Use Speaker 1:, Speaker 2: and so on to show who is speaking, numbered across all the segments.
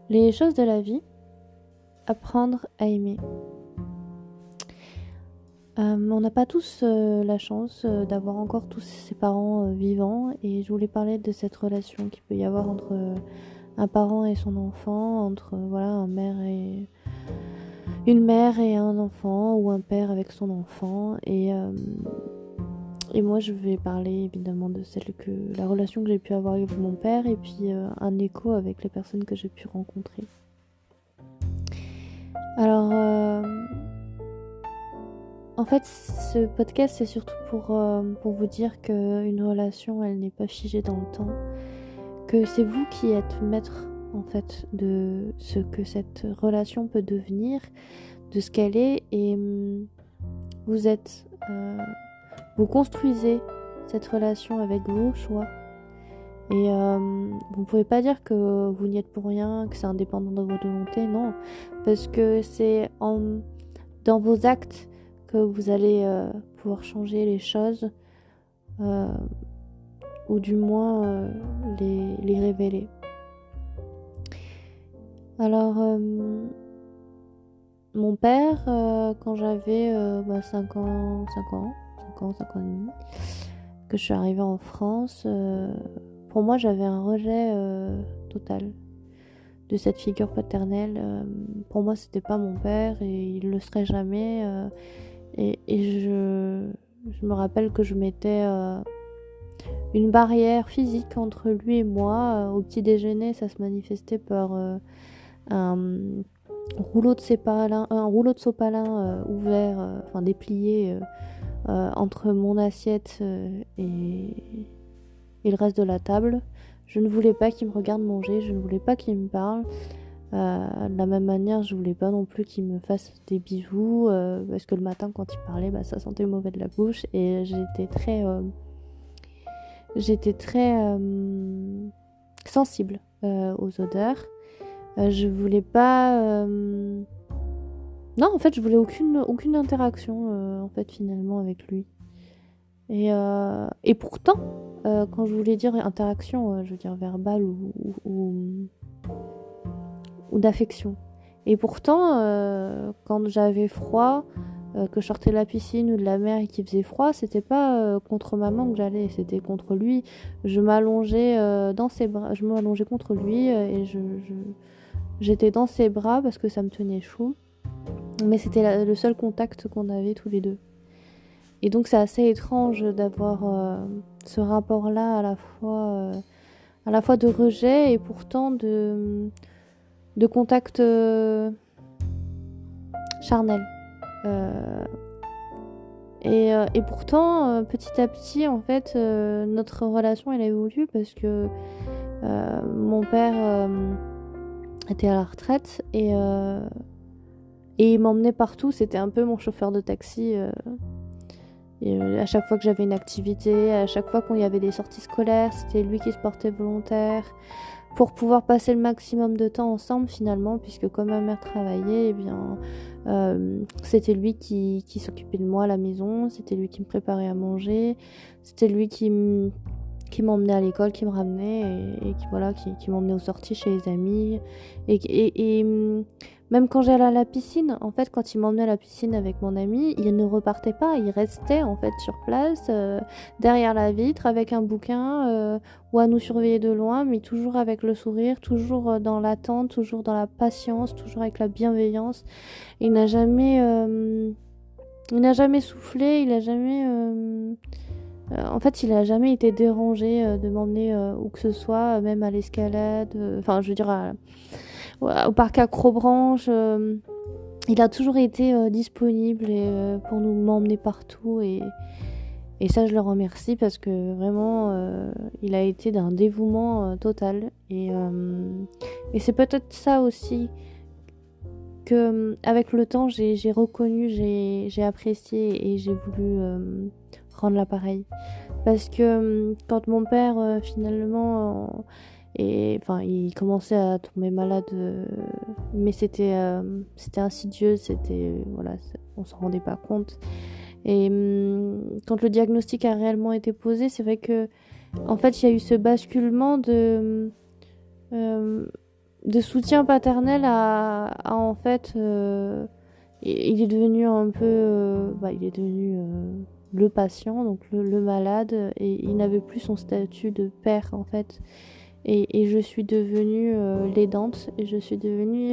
Speaker 1: Les choses de la vie, apprendre à aimer. On n'a pas tous la chance d'avoir encore tous ses parents vivants et je voulais parler de cette relation qu'il peut y avoir entre un parent et son enfant, entre voilà une mère et un enfant ou un père avec son enfant et moi je vais parler évidemment de la relation que j'ai pu avoir avec mon père et puis un écho avec les personnes que j'ai pu rencontrer. Alors en fait, ce podcast, c'est surtout pour vous dire qu'une relation, elle n'est pas figée dans le temps, que c'est vous qui êtes maître, en fait, de ce que cette relation peut devenir, de ce qu'elle est, et vous êtes, vous construisez cette relation avec vos choix, et vous ne pouvez pas dire que vous n'y êtes pour rien, que c'est indépendant de votre volonté, non, parce que dans vos actes que vous allez pouvoir changer les choses euh, ou du moins les révéler. Alors, mon père, quand j'avais 5 ans, 5 ans et demi, que je suis arrivée en France, pour moi j'avais un rejet total de cette figure paternelle. Pour moi c'était pas mon père et il le serait jamais. Je me rappelle que je mettais une barrière physique entre lui et moi. Au petit déjeuner, ça se manifestait par un un rouleau de sopalin ouvert, enfin déplié entre mon assiette et le reste de la table. Je ne voulais pas qu'il me regarde manger, je ne voulais pas qu'il me parle. De la même manière, je voulais pas non plus qu'il me fasse des bisous parce que le matin, quand il parlait, ça sentait mauvais de la bouche et j'étais très sensible aux odeurs. Je voulais pas. Non, en fait, je voulais aucune interaction en fait finalement avec lui. Et pourtant, quand je voulais dire interaction, je veux dire verbale ou d'affection. Et pourtant, quand j'avais froid, que je sortais de la piscine ou de la mer et qu'il faisait froid, c'était pas contre maman que j'allais, c'était contre lui. Je m'allongeais dans ses bras, je m'allongeais contre lui j'étais dans ses bras parce que ça me tenait chaud. Mais c'était le seul contact qu'on avait tous les deux. Et donc c'est assez étrange d'avoir ce rapport-là à la fois de rejet et pourtant de contact charnel. Euh, et pourtant, petit à petit, en fait, notre relation, elle a évolué parce que mon père était à la retraite et il m'emmenait partout. C'était un peu mon chauffeur de taxi. À chaque fois que j'avais une activité, à chaque fois qu'il y avait des sorties scolaires, c'était lui qui se portait volontaire pour pouvoir passer le maximum de temps ensemble finalement, puisque comme ma mère travaillait, eh bien, c'était lui qui s'occupait de moi à la maison, c'était lui qui me préparait à manger, c'était lui qui m'emmenait à l'école, qui me ramenait et qui m'emmenait aux sorties chez les amis. Et même quand j'allais à la piscine, en fait, quand il m'emmenait à la piscine avec mon ami, il ne repartait pas, il restait en fait sur place, derrière la vitre, avec un bouquin, ou à nous surveiller de loin, mais toujours avec le sourire, toujours dans l'attente, toujours dans la patience, toujours avec la bienveillance. Il n'a jamais, il n'a jamais soufflé, il n'a jamais. En fait, il a jamais été dérangé de m'emmener où que ce soit, même à l'escalade, enfin, je veux dire, au parc Acrobranche. Il a toujours été disponible pour nous m'emmener partout et ça, je le remercie parce que vraiment, il a été d'un dévouement total. Et c'est peut-être ça aussi que, avec le temps, j'ai reconnu, j'ai apprécié et j'ai voulu rendre l'appareil. Parce que quand mon père, finalement, enfin, il commençait à tomber malade, mais c'était insidieux, voilà, on s'en rendait pas compte. Et quand le diagnostic a réellement été posé, c'est vrai que, en fait, il y a eu ce basculement euh, de soutien paternel en fait, il est devenu un peu, il est devenu le patient, donc le malade, et il n'avait plus son statut de père en fait. Et je suis devenue l'aidante, et je suis devenue,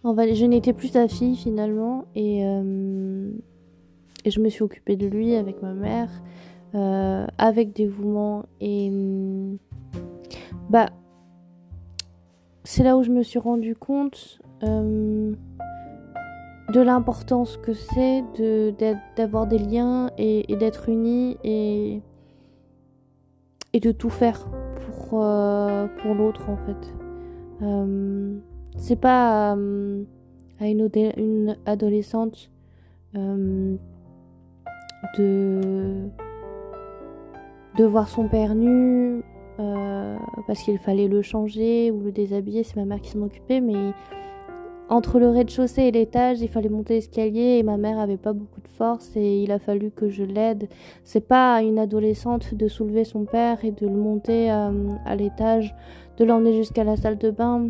Speaker 1: je n'étais plus sa fille finalement, et je me suis occupée de lui avec ma mère, avec dévouement, et bah c'est là où je me suis rendu compte de l'importance que c'est d'avoir des liens, et d'être unis, et de tout faire pour l'autre en fait. C'est pas à une adolescente de voir son père nu parce qu'il fallait le changer ou le déshabiller, c'est ma mère qui s'en occupait, mais entre le rez-de-chaussée et l'étage, il fallait monter l'escalier, et ma mère avait pas beaucoup de force, et il a fallu que je l'aide. C'est pas à une adolescente de soulever son père et de le monter à l'étage, de l'emmener jusqu'à la salle de bain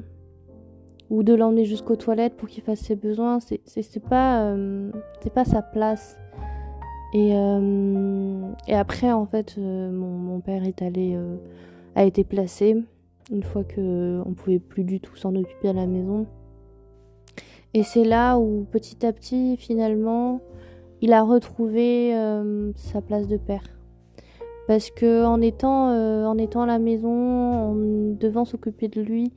Speaker 1: ou de l'emmener jusqu'aux toilettes pour qu'il fasse ses besoins. C'est pas sa place. Et après, en fait, mon père a été placé une fois qu'on pouvait plus du tout s'en occuper à la maison. Et c'est là où, petit à petit, finalement, il a retrouvé sa place de père. Parce que en étant à la maison, en devant s'occuper de lui,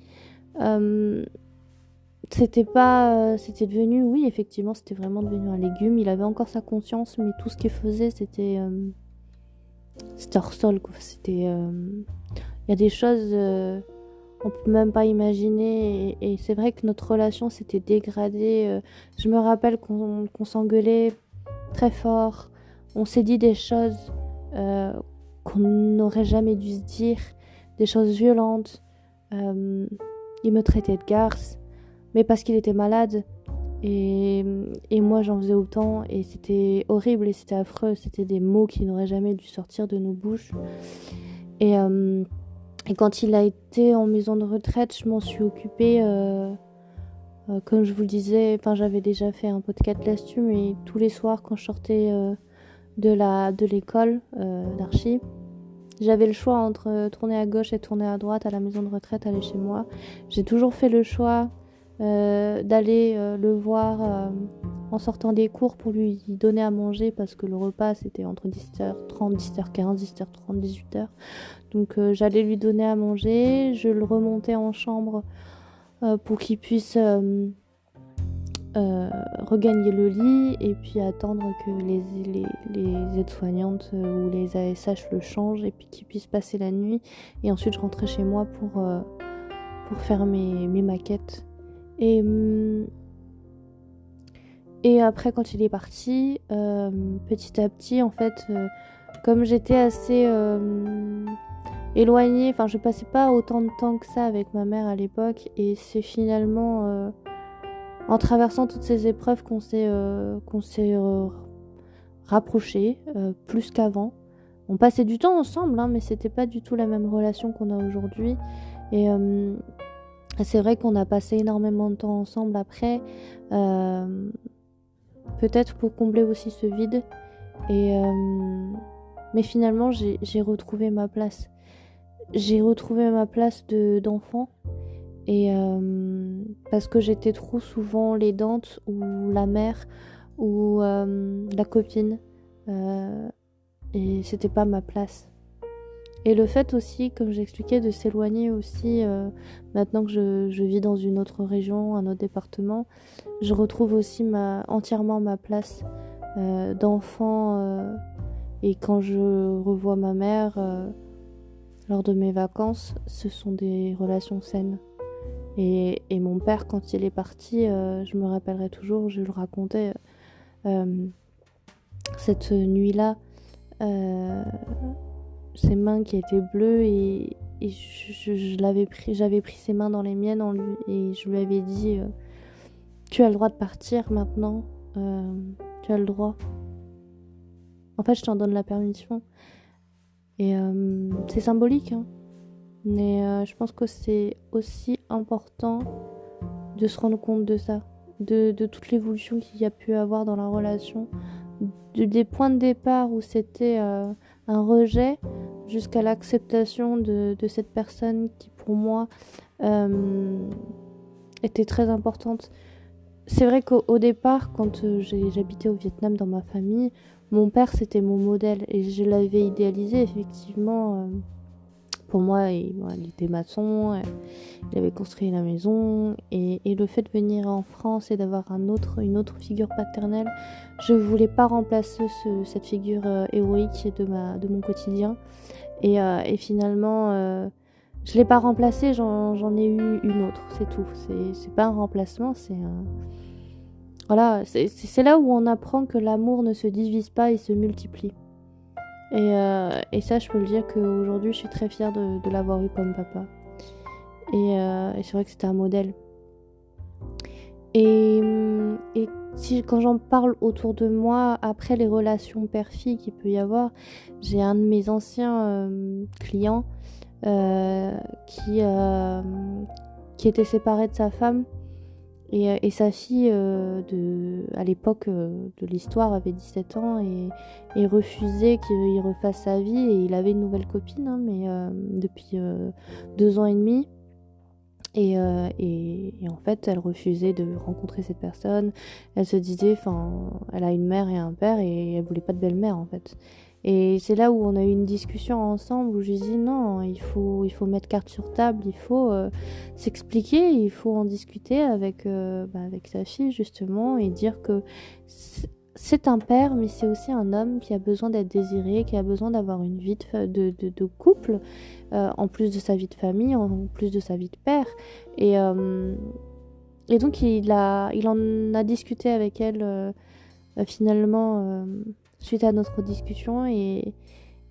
Speaker 1: c'était devenu, oui, effectivement, c'était vraiment devenu un légume. Il avait encore sa conscience, mais tout ce qu'il faisait, c'était hors sol, quoi. Il y a des choses on peut même pas imaginer, et c'est vrai que notre relation s'était dégradée. Je me rappelle qu'on s'engueulait très fort, on s'est dit des choses qu'on n'aurait jamais dû se dire, des choses violentes. Il me traitait de garce, mais parce qu'il était malade, et moi j'en faisais autant, et c'était horrible et c'était affreux. C'était des mots qui n'auraient jamais dû sortir de nos bouches. Et quand il a été en maison de retraite, je m'en suis occupée, comme je vous le disais, j'avais déjà fait un podcast là-dessus, mais tous les soirs quand je sortais de l'école d'archi, j'avais le choix entre tourner à gauche et tourner à droite à la maison de retraite, aller chez moi. J'ai toujours fait le choix d'aller le voir en sortant des cours pour lui donner à manger, parce que le repas c'était entre 17h30, 17h15, 17h30, 18h. Donc j'allais lui donner à manger, je le remontais en chambre pour qu'il puisse regagner le lit, et puis attendre que les aides-soignantes ou les ASH le changent, et puis qu'il puisse passer la nuit. Et ensuite je rentrais chez moi pour faire mes maquettes. Et après, quand il est parti, petit à petit, en fait, comme j'étais assez éloignée, je passais pas autant de temps que ça avec ma mère à l'époque, et c'est finalement en traversant toutes ces épreuves qu'on s'est rapprochés plus qu'avant. On passait du temps ensemble, hein, mais c'était pas du tout la même relation qu'on a aujourd'hui. Et c'est vrai qu'on a passé énormément de temps ensemble après, peut-être pour combler aussi ce vide. Mais finalement, j'ai retrouvé ma place. J'ai retrouvé ma place d'enfant. Et parce que j'étais trop souvent l'aidante ou la mère ou la copine. Et c'était pas ma place. Et le fait aussi, comme j'expliquais, de s'éloigner aussi, maintenant que je vis dans une autre région, un autre département, je retrouve aussi entièrement ma place d'enfant. Et quand je revois ma mère lors de mes vacances, ce sont des relations saines. Et mon père, quand il est parti, je me rappellerai toujours, je le racontais, cette nuit-là, ses mains qui étaient bleues, et j'avais pris ses mains dans les miennes et je lui avais dit tu as le droit de partir maintenant, tu as le droit. En fait, je t'en donne la permission. Et c'est symbolique, hein, Mais je pense que c'est aussi important de se rendre compte de ça, de toute l'évolution qu'il y a pu avoir dans la relation, des points de départ où c'était un rejet jusqu'à l'acceptation de cette personne qui pour moi euh, était très importante. C'est vrai qu'au départ, quand j'habitais au Vietnam dans ma famille, mon père c'était mon modèle et je l'avais idéalisé effectivement. Pour moi, il était maçon, il avait construit la maison et le fait de venir en France et d'avoir une autre figure paternelle, je voulais pas remplacer cette figure héroïque de mon quotidien et finalement je l'ai pas remplacée, j'en ai eu une autre, c'est tout. C'est pas un remplacement, c'est un... Voilà, c'est là où on apprend que l'amour ne se divise pas, il se multiplie. Et ça, je peux le dire qu'aujourd'hui, je suis très fière de l'avoir eu comme papa. Et c'est vrai que c'était un modèle. Et quand j'en parle autour de moi, après les relations père-fille qu'il peut y avoir, j'ai un de mes anciens clients euh, qui, euh, qui était séparé de sa femme. Et sa fille, à l'époque de l'histoire, avait 17 ans et refusait qu'il refasse sa vie. Et il avait une nouvelle copine, hein, mais depuis 2 ans et demi. Et en fait, elle refusait de rencontrer cette personne. Elle se disait, enfin, elle a une mère et un père et elle voulait pas de belle-mère en fait. Et c'est là où on a eu une discussion ensemble où je lui ai dit non, il faut mettre carte sur table, il faut s'expliquer, il faut en discuter avec sa fille justement et dire que c'est un père, mais c'est aussi un homme qui a besoin d'être désiré, qui a besoin d'avoir une vie de couple, en plus de sa vie de famille, en plus de sa vie de père. Et, euh, et donc il en a discuté avec elle finalement suite à notre discussion et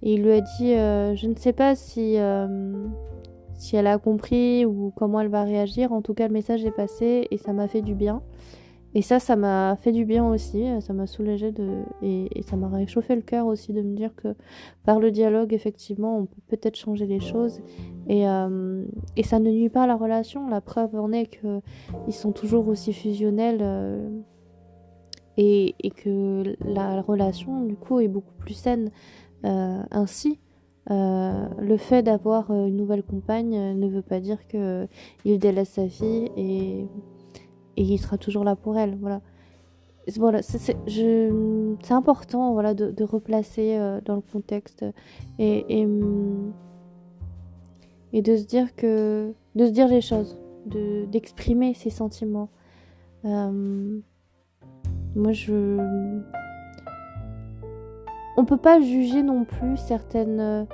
Speaker 1: il lui a dit je ne sais pas si elle a compris ou comment elle va réagir. En tout cas, le message est passé et ça m'a fait du bien. Et ça m'a fait du bien aussi, ça m'a soulagée et ça m'a réchauffé le cœur aussi de me dire que par le dialogue, effectivement, on peut peut-être changer les choses et ça ne nuit pas à la relation. La preuve en est qu'ils sont toujours aussi fusionnels et que la relation, du coup, est beaucoup plus saine ainsi. Le fait d'avoir une nouvelle compagne ne veut pas dire qu'il délaisse sa fille et il sera toujours là pour elle. Voilà, voilà c'est important voilà, de replacer dans le contexte et, et, hum, et de se dire les choses, d'exprimer ses sentiments. Euh, moi, on peut pas juger non plus certaines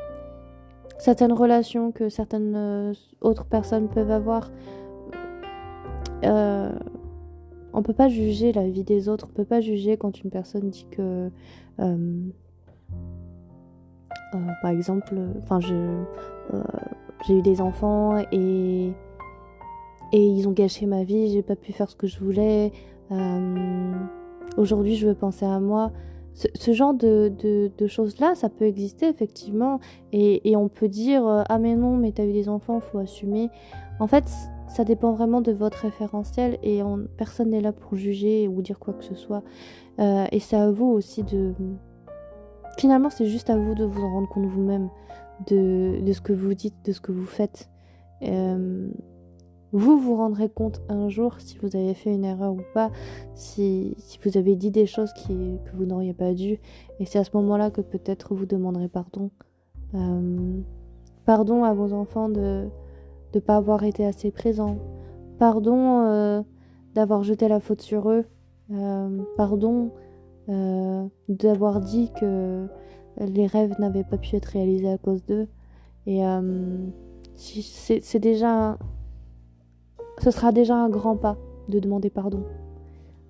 Speaker 1: relations que certaines autres personnes peuvent avoir. Euh, on peut pas juger la vie des autres, on peut pas juger quand une personne dit que, par exemple, j'ai eu des enfants et ils ont gâché ma vie, j'ai pas pu faire ce que je voulais. Aujourd'hui, je veux penser à moi. Ce genre de choses-là, ça peut exister effectivement. Et on peut dire ah, mais non, mais t'as eu des enfants, faut assumer. En fait, ça dépend vraiment de votre référentiel et personne n'est là pour juger ou dire quoi que ce soit. Et c'est à vous aussi de. Finalement, c'est juste à vous de vous en rendre compte vous-même de ce que vous dites, de ce que vous faites. Vous vous rendrez compte un jour si vous avez fait une erreur ou pas, si vous avez dit des choses que vous n'auriez pas dû. Et c'est à ce moment-là que peut-être vous demanderez pardon. Pardon à vos enfants de ne pas avoir été assez présents. Pardon d'avoir jeté la faute sur eux. Pardon d'avoir dit que les rêves n'avaient pas pu être réalisés à cause d'eux. Et c'est déjà... Ce sera déjà un grand pas de demander pardon.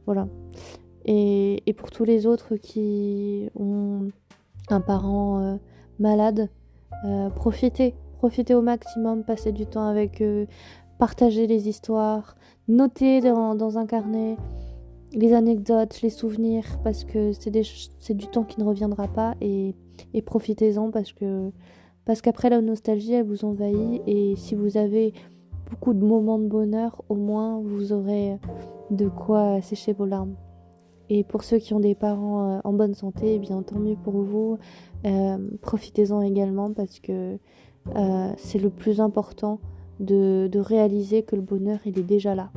Speaker 1: Voilà. Et pour tous les autres qui ont un parent malade, profitez. Profitez au maximum, passez du temps avec eux, partagez les histoires, notez dans un carnet les anecdotes, les souvenirs, parce que c'est du temps qui ne reviendra pas et profitez-en parce que Parce qu'après, la nostalgie, elle vous envahit, et si vous avez beaucoup de moments de bonheur, au moins vous aurez de quoi sécher vos larmes. Et pour ceux qui ont des parents en bonne santé, eh bien tant mieux pour vous. Profitez-en également, parce que c'est le plus important de réaliser que le bonheur, il est déjà là.